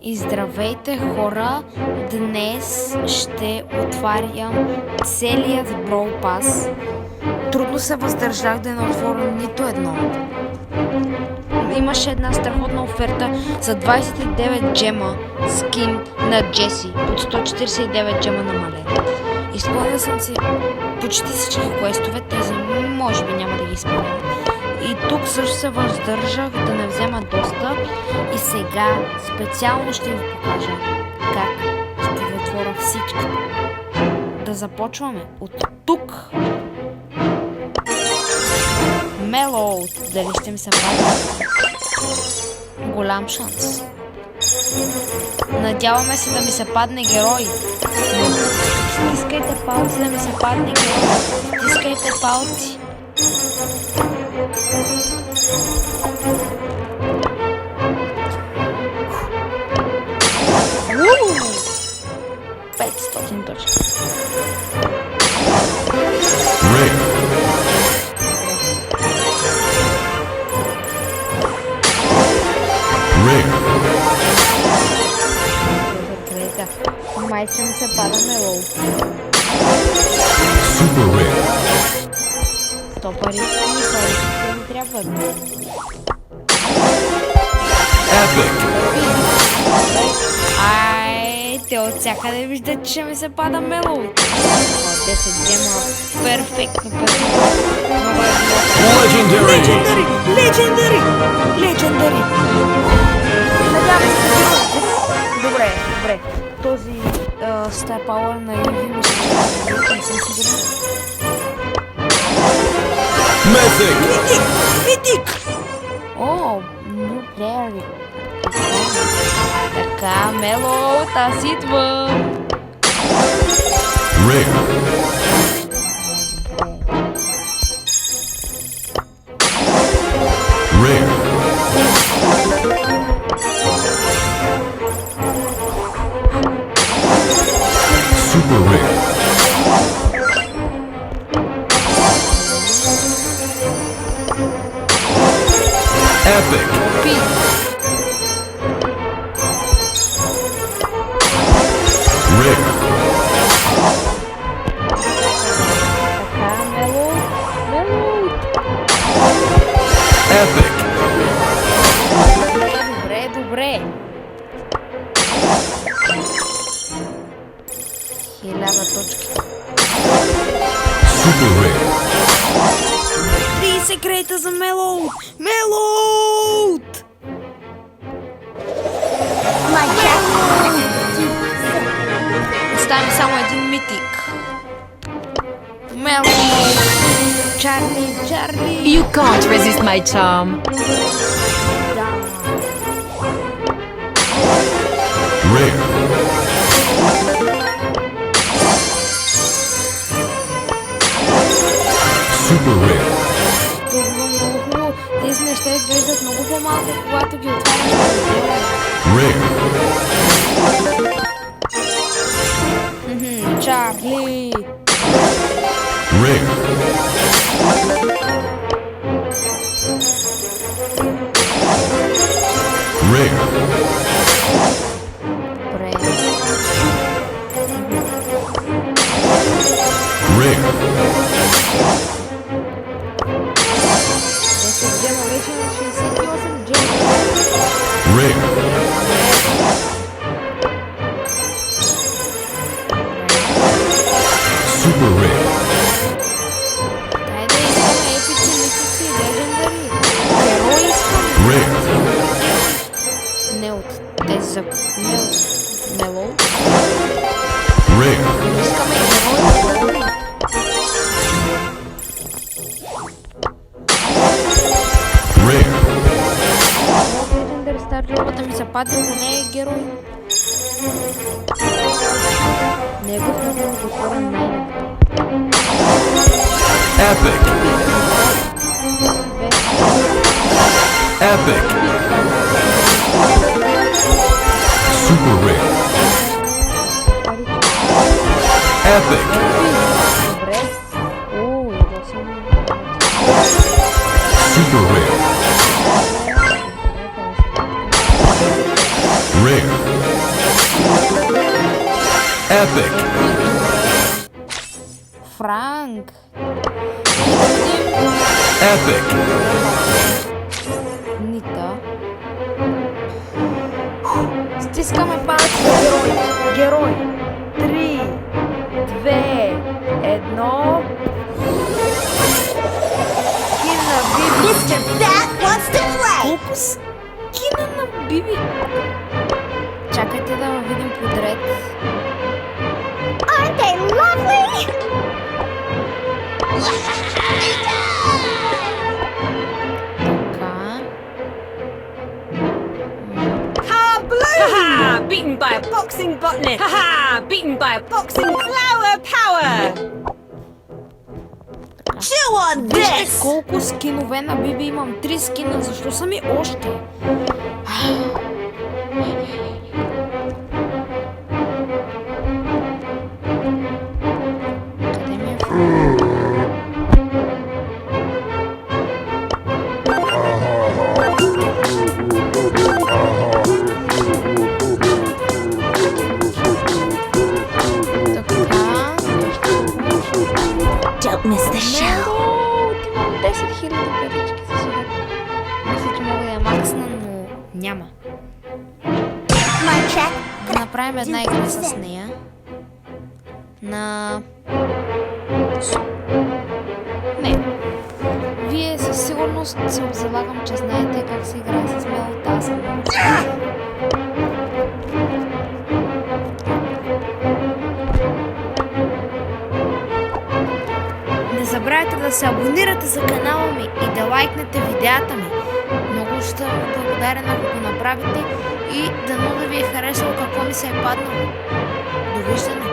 И здравейте хора, днес ще отварям целият Brawl Pass. Трудно се въздържах да не отворя нито едно. Имаше една страхотна оферта за 29 джема скин на Джеси под 149 джема намален. Изпълнил съм си почти всички квестове, тези може би няма да ги изпълня. И тук също се въздържах да не взема доста и сега специално ще ви покажа как ще ви отворя всички. Да започваме от тук. Мелоут, дали ще ми се падне? Голям шанс. Надяваме се да ми се падне герой. Стискайте палци да ми се падне герой. Стискайте палци. Уу! 500 точки. Май ще ми се пада Мелоу. Super rare. 100 пари ще ми трябва. Epic. Ай, те от всякъде виждат, че ми се пада Мелоу. 10 гема. Перфектно. Legendary. Легендари. Надявам се. Добре. Този Star Power на Юви ми се чува. Не съм сигурен. Mythic. О, New Player. Така, Мелоут, аз идвам. Rare. Rare. Super rare. Epic. Rare. Така, Мелоут. Epic. Добре. 1000 точки. Super rare. 30 крейта за Мелоут! Оставим само един митик. Мелоут! Чарли! You can't resist my charm. Rare. Super rare. Много. Тези неща изглеждат много по-малко, когато ги отваряш. Rare. Чарли! Rare. Rare. Добре. Rare. 10 джема вече на 68 джема. Rare. Super rare. Дай да искаме епици, митици, легендари. Герои искаме. Rare. Не от тези за Мелоут. Rare. Искаме герои. Rare. Легендари стар жопата ми се падне, но не е герой. Негов да го отворим най-напред. Epic. Epic. Super rare. Epic. Добре. О, идва съм. Super rare. Rare. Epic. Франк. Epic. Нита. Стискаме палци. Герой. 3, 2, 1. Скин на Биби. Mr. Bat wants to play! Колко скина на Биби? Чакайте да ме видим подред. Aren't they lovely? Така. Haha! Beaten by a boxing botanist. Haha! Beaten by a boxing flower power. Chew on Вижте this! колко скинове на Биби имам. 3 скина. Защо са ми още? Къде ми е? Така. Don't miss the show. Много! Имам 10 000 парички за сега. Мисля, че мога да я максна, но няма. My check. Да направим една игра с нея. На... Не. Вие със сигурност се залагам, че знаете как се играе с мелота. Аз съм много сложна. Не забравяйте да се абонирате за канала ми и да лайкнете видеята ми. Много ще ви благодарен, ако го направите и дано да ви е харесало какво ми се е паднало. Довиждане!